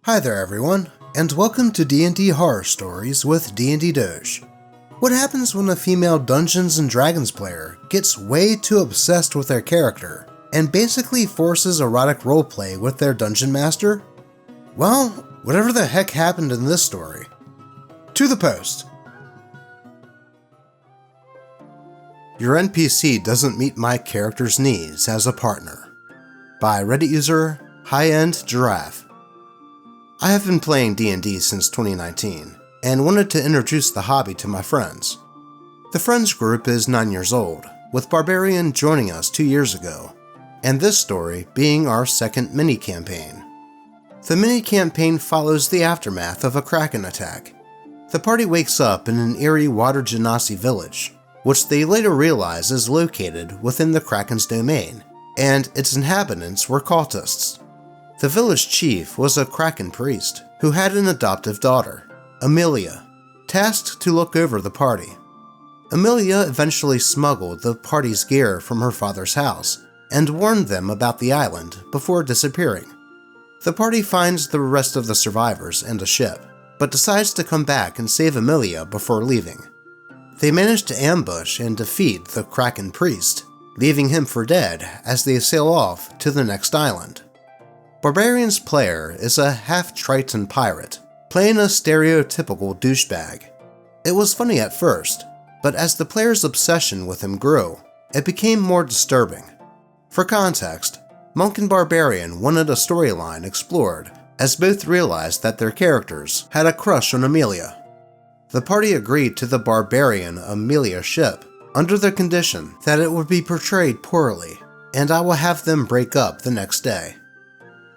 Hi there everyone, and welcome to DnD Horror Stories with DnD Doge. What happens when a female Dungeons & Dragons player gets way too obsessed with their character and basically forces erotic roleplay with their dungeon master? Well, whatever the heck happened in this story. To the post. Your NPC doesn't meet my character's needs as a partner. By Reddit user High-End Giraffe. I have been playing D&D since 2019, and wanted to introduce the hobby to my friends. The friends group is 9 years old, with Barbarian joining us 2 years ago, and this story being our second mini-campaign. The mini-campaign follows the aftermath of a Kraken attack. The party wakes up in an eerie water genasi village, which they later realize is located within the Kraken's domain, and its inhabitants were cultists. The village chief was a Kraken priest who had an adoptive daughter, Amelia, tasked to look over the party. Amelia eventually smuggled the party's gear from her father's house and warned them about the island before disappearing. The party finds the rest of the survivors and a ship, but decides to come back and save Amelia before leaving. They manage to ambush and defeat the Kraken priest, leaving him for dead as they sail off to the next island. Barbarian's player is a half-Triton pirate, playing a stereotypical douchebag. It was funny at first, but as the player's obsession with him grew, it became more disturbing. For context, Monk and Barbarian wanted a storyline explored, as both realized that their characters had a crush on Amelia. The party agreed to the Barbarian-Amelia ship, under the condition that it would be portrayed poorly, and I will have them break up the next day.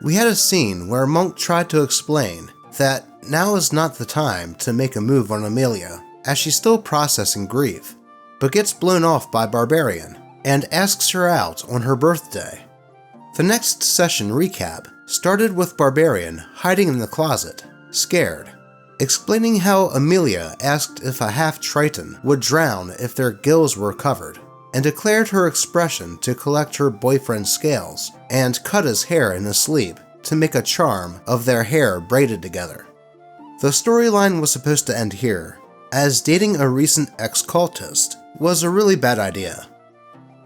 We had a scene where Monk tried to explain that now is not the time to make a move on Amelia, as she's still processing grief, but gets blown off by Barbarian and asks her out on her birthday. The next session recap started with Barbarian hiding in the closet, scared, explaining how Amelia asked if a half-Triton would drown if their gills were covered, and declared her expression to collect her boyfriend's scales and cut his hair in his sleep to make a charm of their hair braided together. The storyline was supposed to end here, as dating a recent ex-cultist was a really bad idea.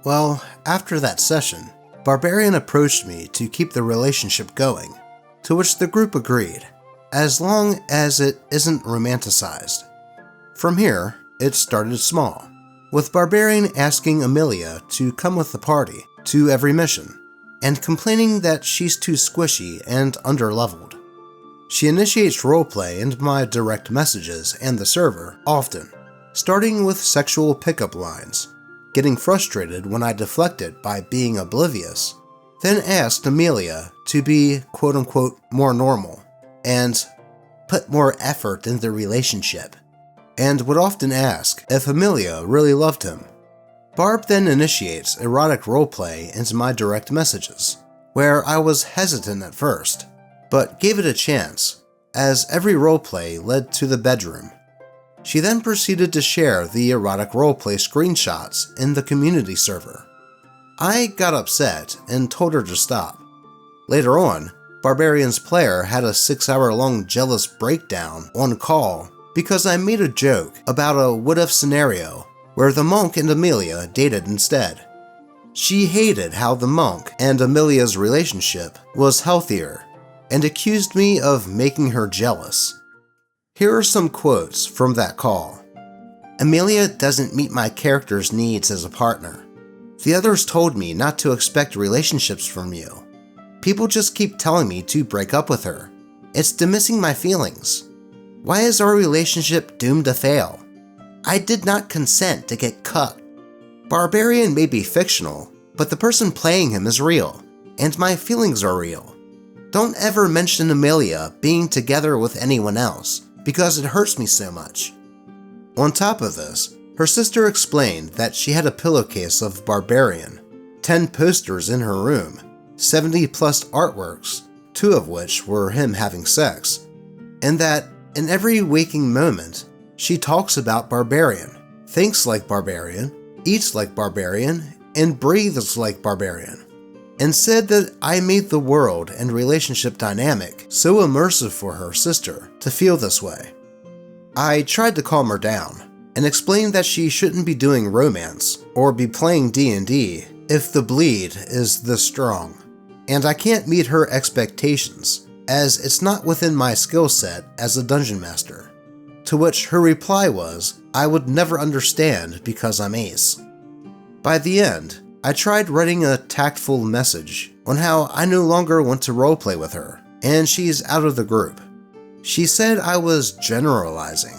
Well, after that session, Barbarian approached me to keep the relationship going, to which the group agreed, as long as it isn't romanticized. From here, it started small, with Barbarian asking Amelia to come with the party to every mission, and complaining that she's too squishy and underleveled. She initiates roleplay in my direct messages and the server often, starting with sexual pickup lines, getting frustrated when I deflect it by being oblivious, then asked Amelia to be quote-unquote more normal, and put more effort in the relationship, and would often ask if Amelia really loved him. Barb then initiates erotic roleplay into my direct messages, where I was hesitant at first, but gave it a chance, as every roleplay led to the bedroom. She then proceeded to share the erotic roleplay screenshots in the community server. I got upset and told her to stop. Later on, Barbarian's player had a 6-hour-long jealous breakdown on call because I made a joke about a what-if scenario where the monk and Amelia dated instead. She hated how the monk and Amelia's relationship was healthier and accused me of making her jealous. Here are some quotes from that call. "Amelia doesn't meet my character's needs as a partner. The others told me not to expect relationships from you. People just keep telling me to break up with her. It's dismissing my feelings. Why is our relationship doomed to fail? I did not consent to get cut. Barbarian may be fictional, but the person playing him is real, and my feelings are real. Don't ever mention Amelia being together with anyone else, because it hurts me so much." On top of this, her sister explained that she had a pillowcase of Barbarian, 10 posters in her room, 70+ artworks, 2 of which were him having sex, and that in every waking moment, she talks about Barbarian, thinks like Barbarian, eats like Barbarian, and breathes like Barbarian. and said that I made the world and relationship dynamic so immersive for her sister to feel this way. I tried to calm her down and explained that she shouldn't be doing romance or be playing D&D if the bleed is this strong, and I can't meet her expectations as it's not within my skill set as a dungeon master. To which her reply was, I would never understand because I'm ace. By the end, I tried writing a tactful message on how I no longer want to roleplay with her, and she's out of the group. She said I was generalizing,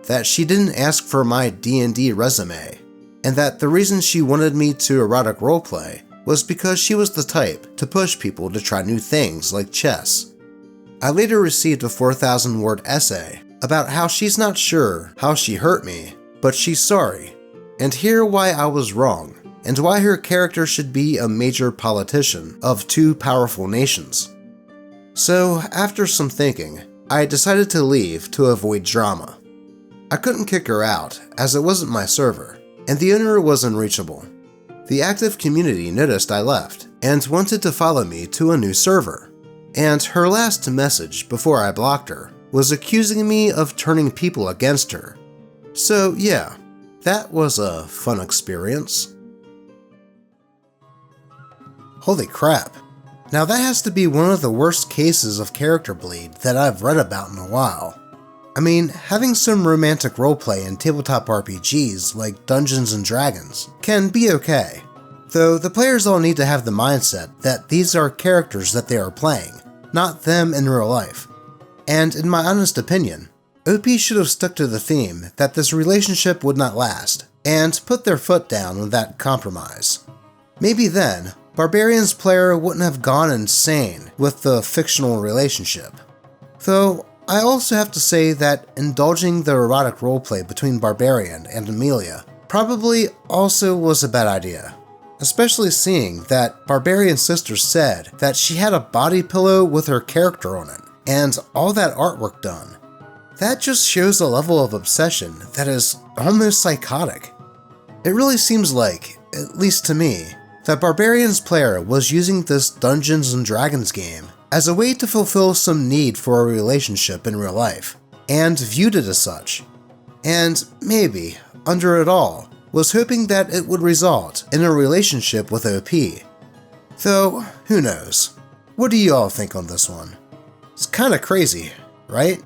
that she didn't ask for my D&D resume, and that the reason she wanted me to erotic roleplay was because she was the type to push people to try new things like chess. I later received a 4,000-word essay about how she's not sure how she hurt me, but she's sorry, and hear why I was wrong, and why her character should be a major politician of two powerful nations. So, after some thinking, I decided to leave to avoid drama. I couldn't kick her out, as it wasn't my server, and the owner was unreachable. The active community noticed I left, and wanted to follow me to a new server, and her last message before I blocked her was accusing me of turning people against her. So yeah, that was a fun experience. Holy crap. Now that has to be one of the worst cases of character bleed that I've read about in a while. I mean, having some romantic roleplay in tabletop RPGs like Dungeons & Dragons can be okay, though the players all need to have the mindset that these are characters that they are playing, not them in real life. And in my honest opinion, OP should have stuck to the theme that this relationship would not last, and put their foot down on that compromise. Maybe then, Barbarian's player wouldn't have gone insane with the fictional relationship. Though, I also have to say that indulging the erotic roleplay between Barbarian and Amelia probably also was a bad idea. Especially seeing that Barbarian's sister said that she had a body pillow with her character on it, and all that artwork done. That just shows a level of obsession that is almost psychotic. It really seems like, at least to me, that Barbarian's player was using this Dungeons & Dragons game as a way to fulfill some need for a relationship in real life, and viewed it as such. And maybe, under it all, was hoping that it would result in a relationship with OP. Though, who knows? What do you all think on this one? It's kinda crazy, right?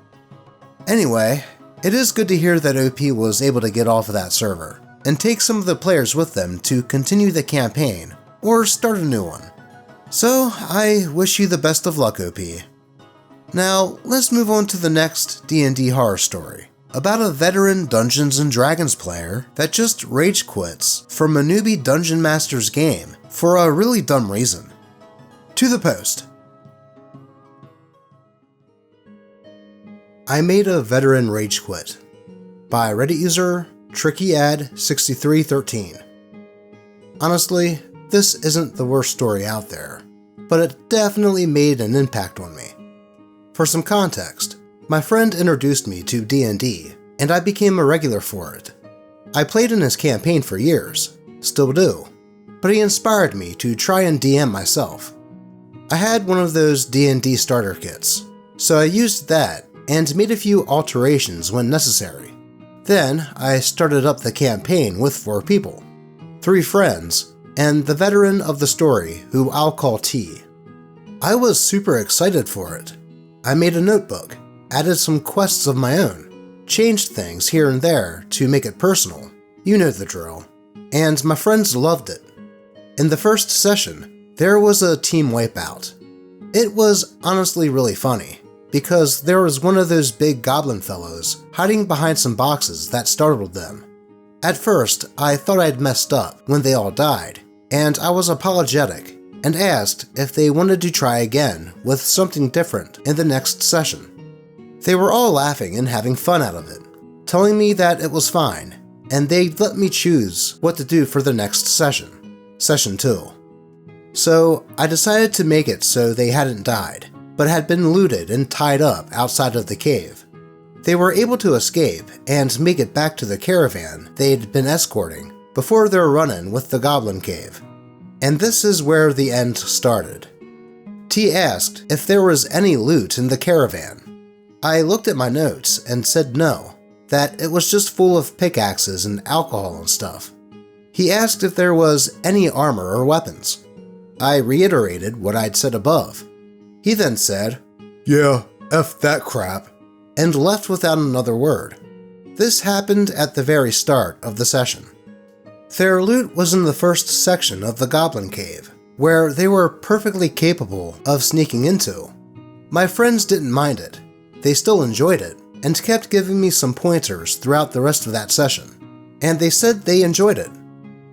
Anyway, it is good to hear that OP was able to get off of that server, and take some of the players with them to continue the campaign, or start a new one. So, I wish you the best of luck, OP. Now, let's move on to the next DnD horror story, about a veteran Dungeons & Dragons player that just rage quits from a newbie Dungeon Master's game for a really dumb reason. To the post. I made a veteran rage quit, by Reddit user TrickyAd6313. Honestly, this isn't the worst story out there, but it definitely made an impact on me. For some context, my friend introduced me to D&D, and I became a regular for it. I played in his campaign for years, still do, but he inspired me to try and DM myself. I had one of those D&D starter kits, so I used that and made a few alterations when necessary. Then, I started up the campaign with 4 people, 3 friends, and the veteran of the story who I'll call T. I was super excited for it. I made a notebook, added some quests of my own, changed things here and there to make it personal, you know the drill, and my friends loved it. In the first session, there was a team wipeout. It was honestly really funny, because there was one of those big goblin fellows hiding behind some boxes that startled them. At first, I thought I'd messed up when they all died, and I was apologetic and asked if they wanted to try again with something different in the next session. They were all laughing and having fun out of it, telling me that it was fine, and they'd let me choose what to do for the next session, Session 2. So I decided to make it so they hadn't died, but had been looted and tied up outside of the cave. They were able to escape and make it back to the caravan they'd been escorting before their run-in with the Goblin Cave. And this is where the end started. T asked if there was any loot in the caravan. I looked at my notes and said no, that it was just full of pickaxes and alcohol and stuff. He asked if there was any armor or weapons. I reiterated what I'd said above. He then said, "Yeah, F that crap," and left without another word. This happened at the very start of the session. Their loot was in the first section of the Goblin Cave, where they were perfectly capable of sneaking into. My friends didn't mind it. They still enjoyed it, and kept giving me some pointers throughout the rest of that session, and they said they enjoyed it.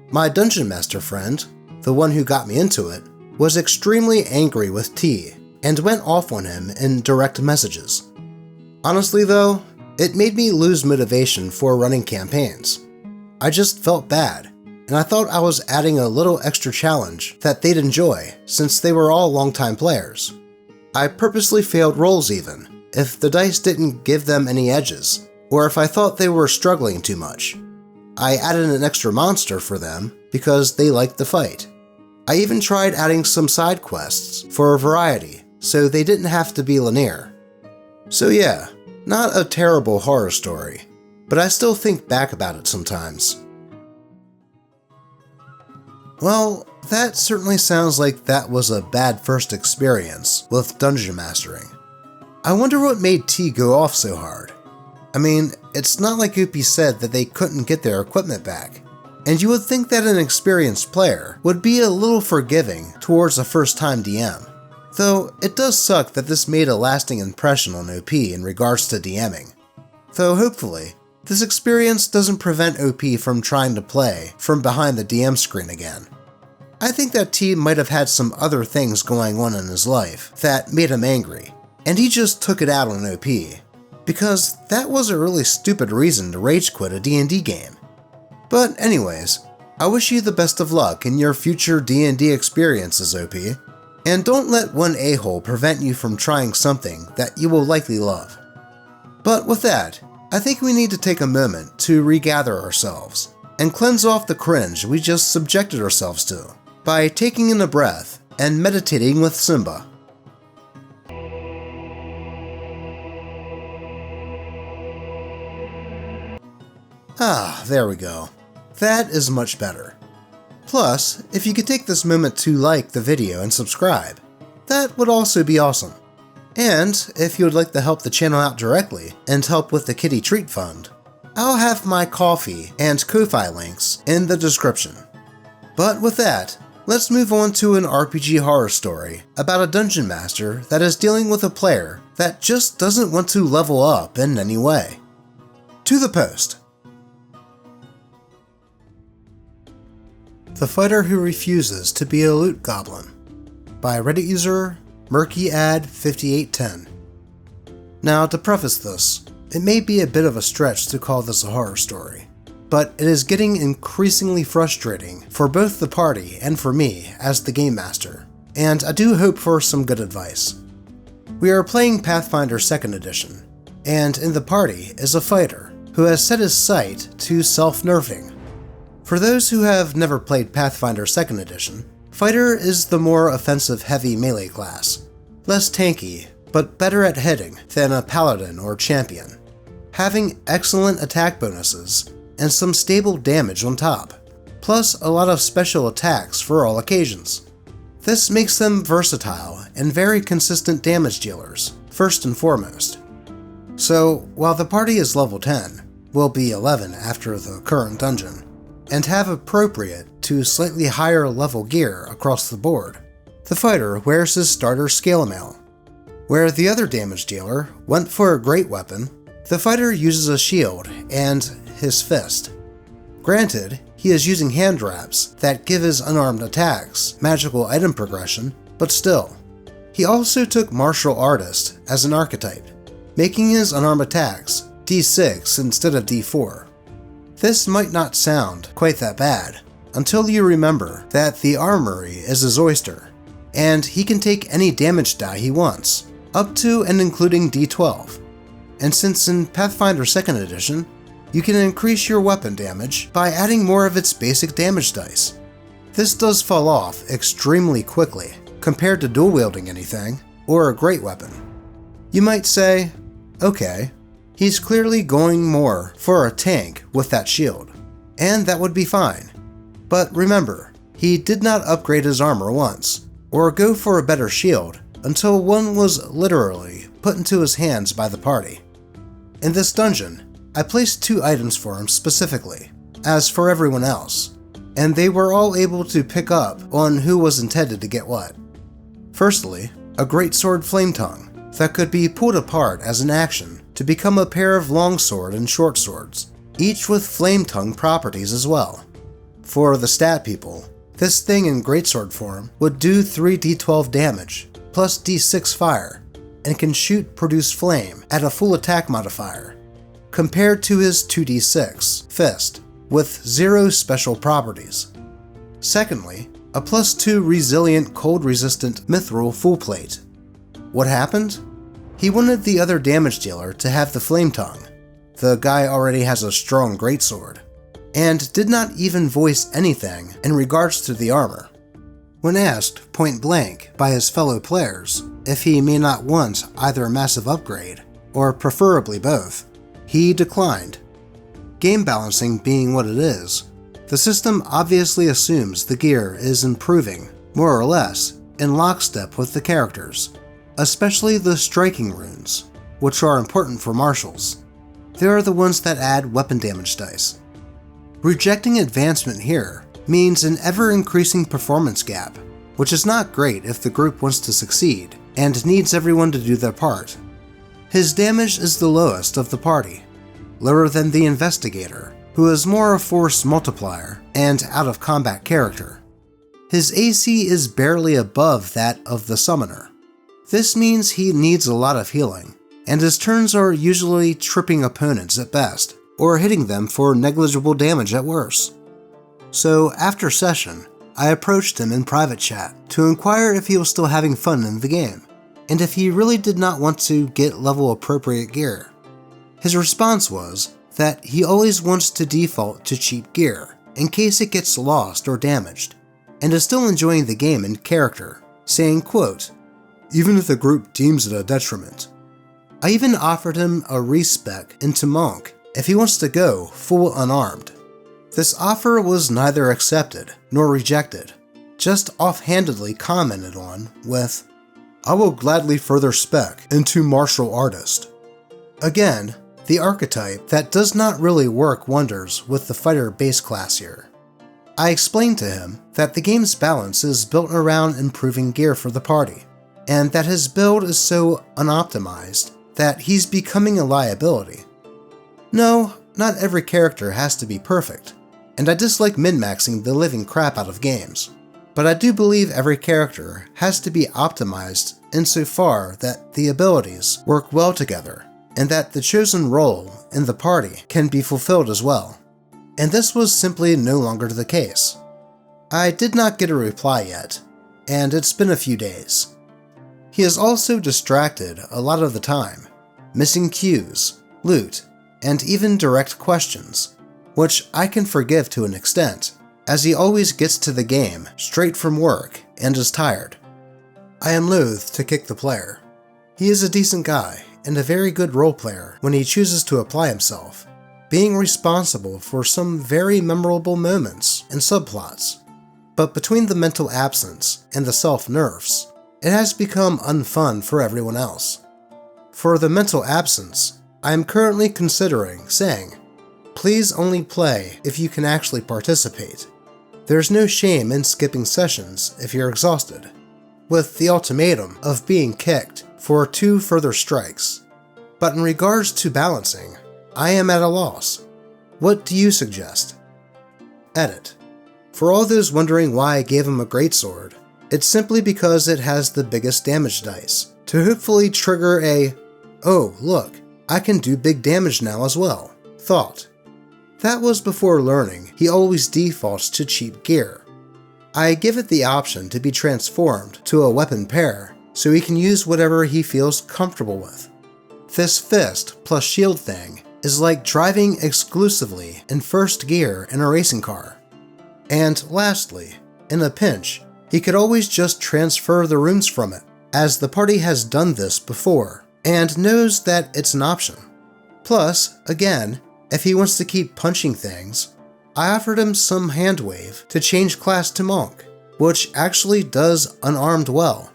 My Dungeon Master friend, the one who got me into it, was extremely angry with T and went off on him in direct messages. Honestly though, it made me lose motivation for running campaigns. I just felt bad, and I thought I was adding a little extra challenge that they'd enjoy since they were all longtime players. I purposely failed rolls even, if the dice didn't give them any edges, or if I thought they were struggling too much. I added an extra monster for them because they liked the fight. I even tried adding some side quests for a variety, so they didn't have to be linear. So yeah, not a terrible horror story, but I still think back about it sometimes. Well, that certainly sounds like that was a bad first experience with dungeon mastering. I wonder what made T go off so hard. I mean, it's not like OP said that they couldn't get their equipment back, and you would think that an experienced player would be a little forgiving towards a first-time DM. Though, it does suck that this made a lasting impression on OP in regards to DMing. Though hopefully, this experience doesn't prevent OP from trying to play from behind the DM screen again. I think that T might have had some other things going on in his life that made him angry, and he just took it out on OP, because that was a really stupid reason to rage quit a D&D game. But anyways, I wish you the best of luck in your future D&D experiences, OP, and don't let one a-hole prevent you from trying something that you will likely love. But with that, I think we need to take a moment to regather ourselves and cleanse off the cringe we just subjected ourselves to by taking in a breath and meditating with Simba. Ah, there we go. That is much better. Plus, if you could take this moment to like the video and subscribe, that would also be awesome. And if you would like to help the channel out directly and help with the Kitty Treat Fund, I'll have my Ko-fi and Ko-fi links in the description. But with that, let's move on to an RPG horror story about a dungeon master that is dealing with a player that just doesn't want to level up in any way. To the post. The Fighter Who Refuses to Be a Loot Goblin by Reddit user MurkyAd5810. Now, to preface this, it may be a bit of a stretch to call this a horror story, but it is getting increasingly frustrating for both the party and for me as the game master, and I do hope for some good advice. We are playing Pathfinder 2nd Edition, and in the party is a fighter who has set his sight to self-nerfing. For those who have never played Pathfinder 2nd Edition, Fighter is the more offensive heavy melee class, less tanky, but better at hitting than a paladin or champion, having excellent attack bonuses and some stable damage on top, plus a lot of special attacks for all occasions. This makes them versatile and very consistent damage dealers, first and foremost. So, while the party is level 10, will be 11 after the current dungeon, and have appropriate to slightly higher level gear across the board, the fighter wears his starter scale mail. Where the other damage dealer went for a great weapon, the fighter uses a shield and his fist. Granted, he is using hand wraps that give his unarmed attacks magical item progression, but still. He also took Martial Artist as an archetype, making his unarmed attacks D6 instead of D4. This might not sound quite that bad, until you remember that the armory is his oyster, and he can take any damage die he wants, up to and including D12. And since in Pathfinder 2nd Edition, you can increase your weapon damage by adding more of its basic damage dice. This does fall off extremely quickly compared to dual wielding anything or a great weapon. You might say, okay, he's clearly going more for a tank with that shield, and that would be fine. But remember, he did not upgrade his armor once, or go for a better shield until one was literally put into his hands by the party. In this dungeon, I placed 2 items for him specifically, as for everyone else, and they were all able to pick up on who was intended to get what. Firstly, a greatsword flame tongue that could be pulled apart as an action to become a pair of longsword and short swords, each with flame tongue properties as well. For the stat people, this thing in greatsword form would do 3d12 damage, plus d6 fire, and can produce flame at a full attack modifier, compared to his 2d6 fist, with 0 special properties. Secondly, a +2 resilient cold-resistant mithril full plate. What happened? He wanted the other damage dealer to have the flame tongue. The guy already has a strong greatsword, and did not even voice anything in regards to the armor. When asked point blank by his fellow players if he may not want either a massive upgrade, or preferably both, he declined. Game balancing being what it is, the system obviously assumes the gear is improving, more or less, in lockstep with the characters, especially the striking runes, which are important for martials. They are the ones that add weapon damage dice. Rejecting advancement here means an ever-increasing performance gap, which is not great if the group wants to succeed and needs everyone to do their part. His damage is the lowest of the party, lower than the investigator, who is more a force multiplier and out-of-combat character. His AC is barely above that of the summoner. This means he needs a lot of healing, and his turns are usually tripping opponents at best, or hitting them for negligible damage at worst. So after session, I approached him in private chat to inquire if he was still having fun in the game, and if he really did not want to get level appropriate gear. His response was that he always wants to default to cheap gear in case it gets lost or damaged, and is still enjoying the game in character, saying, quote, "Even if the group deems it a detriment." I even offered him a respec into Monk if he wants to go full unarmed. This offer was neither accepted nor rejected, just offhandedly commented on with, "I will gladly further spec into martial artist." Again, the archetype that does not really work wonders with the fighter base class here. I explained to him that the game's balance is built around improving gear for the party, and that his build is so unoptimized that he's becoming a liability. No, not every character has to be perfect, and I dislike min-maxing the living crap out of games, but I do believe every character has to be optimized insofar that the abilities work well together, and that the chosen role in the party can be fulfilled as well. And this was simply no longer the case. I did not get a reply yet, and it's been a few days. He is also distracted a lot of the time, missing cues, loot, and even direct questions, which I can forgive to an extent, as he always gets to the game straight from work and is tired. I am loath to kick the player. He is a decent guy and a very good role player when he chooses to apply himself, being responsible for some very memorable moments and subplots. But between the mental absence and the self-nerfs, it has become unfun for everyone else. For the mental absence, I am currently considering saying, please only play if you can actually participate. There's no shame in skipping sessions if you're exhausted, with the ultimatum of being kicked for 2 further strikes. But in regards to balancing, I am at a loss. What do you suggest? Edit. For all those wondering why I gave him a greatsword, it's simply because it has the biggest damage dice, to hopefully trigger a, "Oh, look, I can do big damage now as well," thought. That was before learning he always defaults to cheap gear. I give it the option to be transformed to a weapon pair, so he can use whatever he feels comfortable with. This fist plus shield thing is like driving exclusively in first gear in a racing car. And lastly, in a pinch, he could always just transfer the runes from it, as the party has done this before, and knows that it's an option. Plus, again, if he wants to keep punching things, I offered him some handwave to change class to monk, which actually does unarmed well.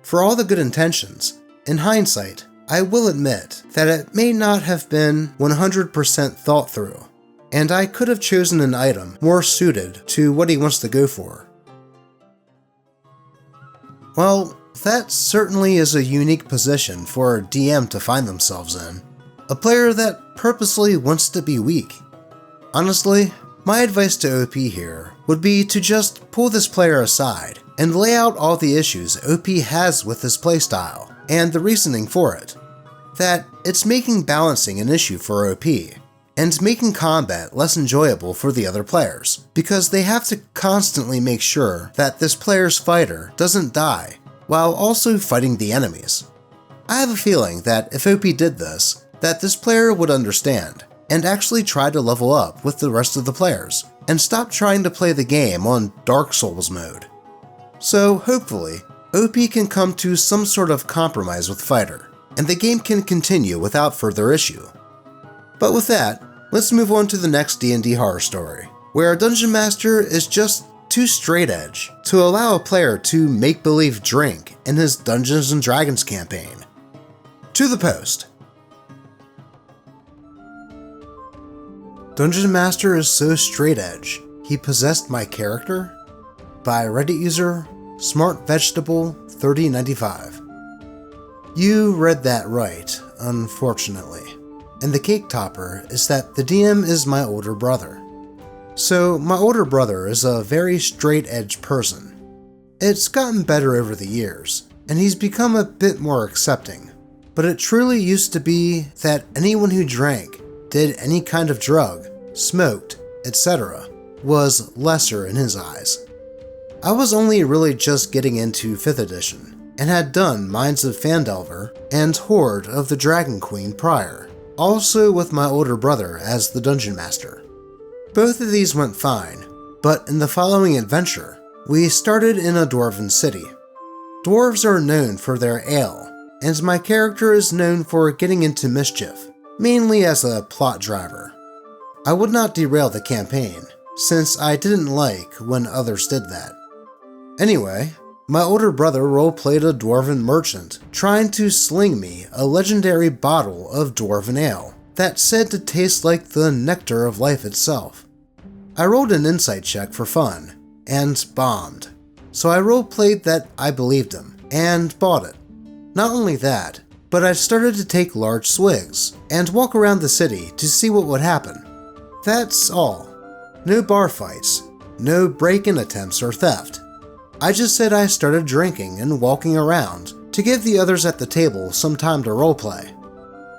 For all the good intentions, in hindsight, I will admit that it may not have been 100% thought through, and I could have chosen an item more suited to what he wants to go for. Well, that certainly is a unique position for a DM to find themselves in. A player that purposely wants to be weak. Honestly, my advice to OP here would be to just pull this player aside and lay out all the issues OP has with his playstyle and the reasoning for it. That it's making balancing an issue for OP, and making combat less enjoyable for the other players, because they have to constantly make sure that this player's fighter doesn't die, while also fighting the enemies. I have a feeling that if OP did this, that this player would understand, and actually try to level up with the rest of the players, and stop trying to play the game on Dark Souls mode. So hopefully, OP can come to some sort of compromise with fighter, and the game can continue without further issue. But with that, let's move on to the next DnD horror story, where a dungeon master is just too straight edge to allow a player to make-believe drink in his Dungeons & Dragons campaign. To the post. Dungeon Master is so straight edge, he possessed my character? By Reddit user SmartVegetable3095. You read that right, unfortunately. And the cake topper is that the DM is my older brother. So my older brother is a very straight edge person. It's gotten better over the years, and he's become a bit more accepting. But it truly used to be that anyone who drank, did any kind of drug, smoked, etc., was lesser in his eyes. I was only really just getting into 5th edition, and had done Minds of Phandelver and Horde of the Dragon Queen prior, also with my older brother as the Dungeon Master. Both of these went fine, but in the following adventure, we started in a dwarven city. Dwarves are known for their ale, and my character is known for getting into mischief, mainly as a plot driver. I would not derail the campaign, since I didn't like when others did that. Anyway, my older brother roleplayed a dwarven merchant trying to sling me a legendary bottle of dwarven ale that's said to taste like the nectar of life itself. I rolled an insight check for fun, and bombed, so I roleplayed that I believed him, and bought it. Not only that, but I started to take large swigs, and walk around the city to see what would happen. That's all. No bar fights, no break-in attempts or theft. I just said I started drinking and walking around to give the others at the table some time to roleplay.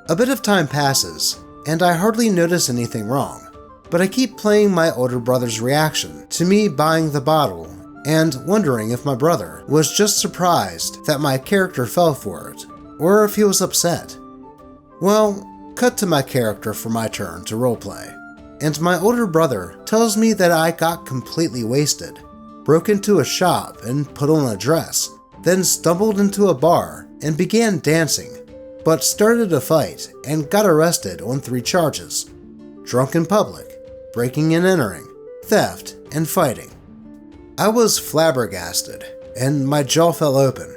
A bit of time passes, and I hardly notice anything wrong, but I keep playing my older brother's reaction to me buying the bottle and wondering if my brother was just surprised that my character fell for it, or if he was upset. Well, cut to my character for my turn to roleplay, and my older brother tells me that I got completely wasted, broke into a shop and put on a dress, then stumbled into a bar and began dancing, but started a fight and got arrested on 3 charges: drunk in public, breaking and entering, theft, and fighting. I was flabbergasted, and my jaw fell open.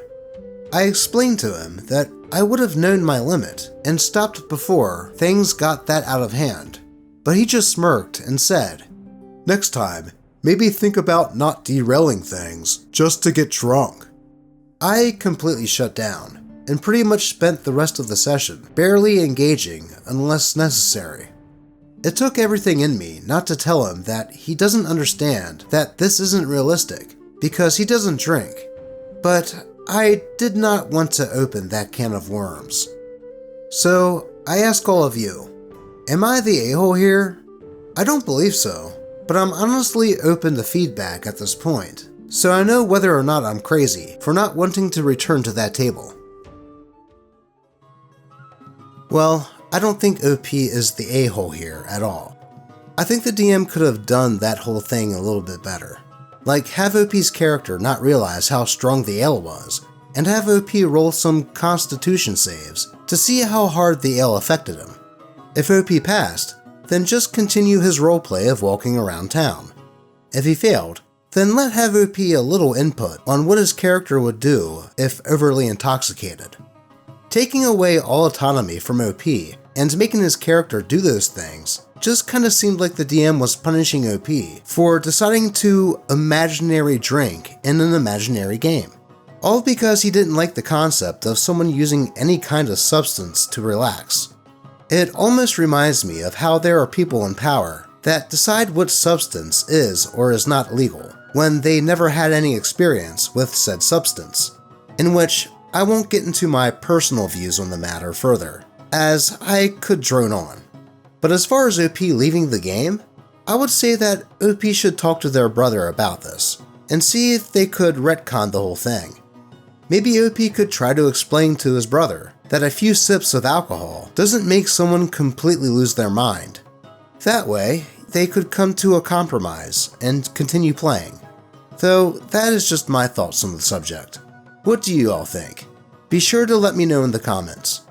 I explained to him that I would have known my limit and stopped before things got that out of hand, but he just smirked and said, "Next time, maybe think about not derailing things just to get drunk." I completely shut down, and pretty much spent the rest of the session barely engaging unless necessary. It took everything in me not to tell him that he doesn't understand that this isn't realistic, because he doesn't drink, but I did not want to open that can of worms. So I ask all of you, am I the a-hole here? I don't believe so, but I'm honestly open to feedback at this point, so I know whether or not I'm crazy for not wanting to return to that table. Well, I don't think OP is the a-hole here at all. I think the DM could have done that whole thing a little bit better. Like have OP's character not realize how strong the ale was, and have OP roll some constitution saves to see how hard the ale affected him. If OP passed, then just continue his roleplay of walking around town. If he failed, then let have OP a little input on what his character would do if overly intoxicated. Taking away all autonomy from OP and making his character do those things just kinda seemed like the DM was punishing OP for deciding to imaginary drink in an imaginary game. All because he didn't like the concept of someone using any kind of substance to relax. It almost reminds me of how there are people in power that decide what substance is or is not legal when they never had any experience with said substance, in which I won't get into my personal views on the matter further, as I could drone on. But as far as OP leaving the game, I would say that OP should talk to their brother about this, and see if they could retcon the whole thing. Maybe OP could try to explain to his brother that a few sips of alcohol doesn't make someone completely lose their mind. That way, they could come to a compromise and continue playing. Though that is just my thoughts on the subject. What do you all think? Be sure to let me know in the comments.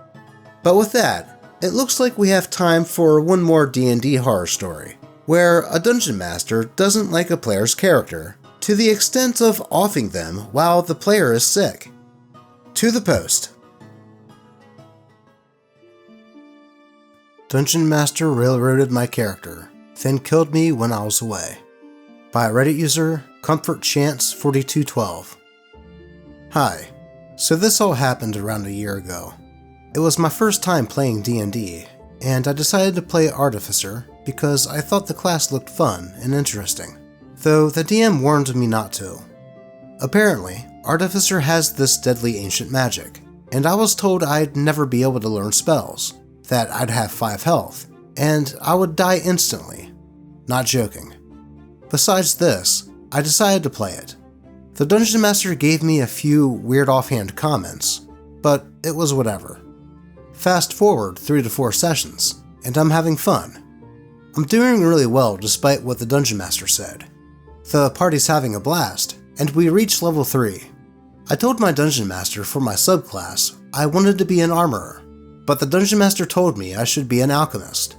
But with that, it looks like we have time for one more DnD horror story, where a dungeon master doesn't like a player's character to the extent of offing them while the player is sick. To the post. Dungeon Master railroaded my character, then killed me when I was away. By Reddit user ComfortChance4212. Hi, so this all happened around a year ago. It was my first time playing D&D, and I decided to play Artificer because I thought the class looked fun and interesting, though the DM warned me not to. Apparently, Artificer has this deadly ancient magic, and I was told I'd never be able to learn spells, that I'd have 5 health, and I would die instantly. Not joking. Besides this, I decided to play it. The Dungeon Master gave me a few weird offhand comments, but it was whatever. Fast forward 3 to 4 sessions, and I'm having fun. I'm doing really well despite what the Dungeon Master said. The party's having a blast, and we reached level 3. I told my Dungeon Master for my subclass I wanted to be an armorer, but the Dungeon Master told me I should be an alchemist.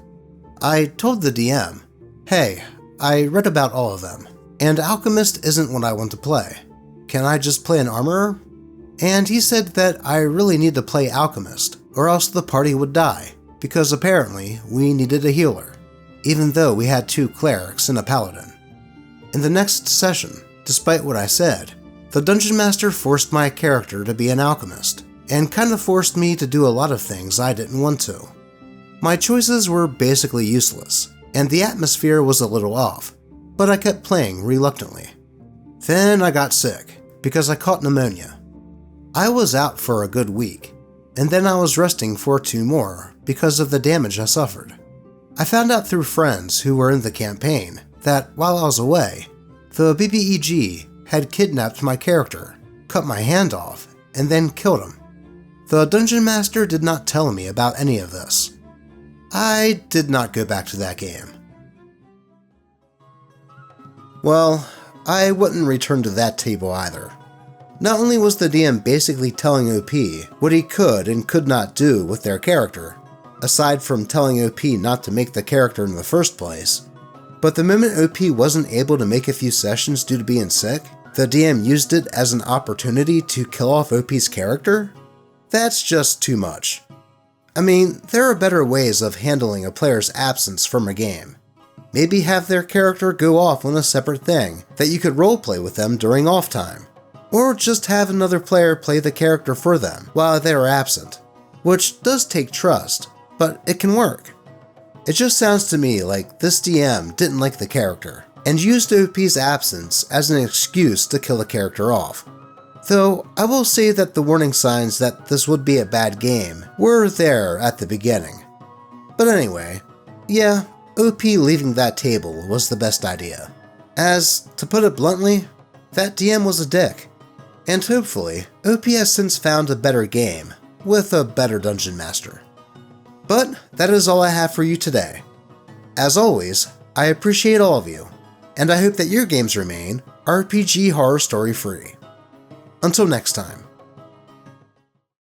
I told the DM, hey, I read about all of them, and alchemist isn't what I want to play. Can I just play an armorer? And he said that I really need to play alchemist, or else the party would die, because apparently we needed a healer, even though we had 2 clerics and a paladin. In the next session, despite what I said, the Dungeon Master forced my character to be an alchemist, and kinda forced me to do a lot of things I didn't want to. My choices were basically useless, and the atmosphere was a little off, but I kept playing reluctantly. Then I got sick, because I caught pneumonia. I was out for a good week, and then I was resting for 2 more because of the damage I suffered. I found out through friends who were in the campaign that while I was away, the BBEG had kidnapped my character, cut my hand off, and then killed him. The Dungeon Master did not tell me about any of this. I did not go back to that game. Well, I wouldn't return to that table either. Not only was the DM basically telling OP what he could and could not do with their character, aside from telling OP not to make the character in the first place, but the moment OP wasn't able to make a few sessions due to being sick, the DM used it as an opportunity to kill off OP's character? That's just too much. I mean, there are better ways of handling a player's absence from a game. Maybe have their character go off on a separate thing that you could roleplay with them during off time. Or just have another player play the character for them while they are absent, which does take trust, but it can work. It just sounds to me like this DM didn't like the character, and used OP's absence as an excuse to kill the character off. Though I will say that the warning signs that this would be a bad game were there at the beginning. But anyway, yeah, OP leaving that table was the best idea. As, to put it bluntly, that DM was a dick. And hopefully, OP has since found a better game, with a better Dungeon Master. But that is all I have for you today. As always, I appreciate all of you, and I hope that your games remain RPG Horror Story free. Until next time.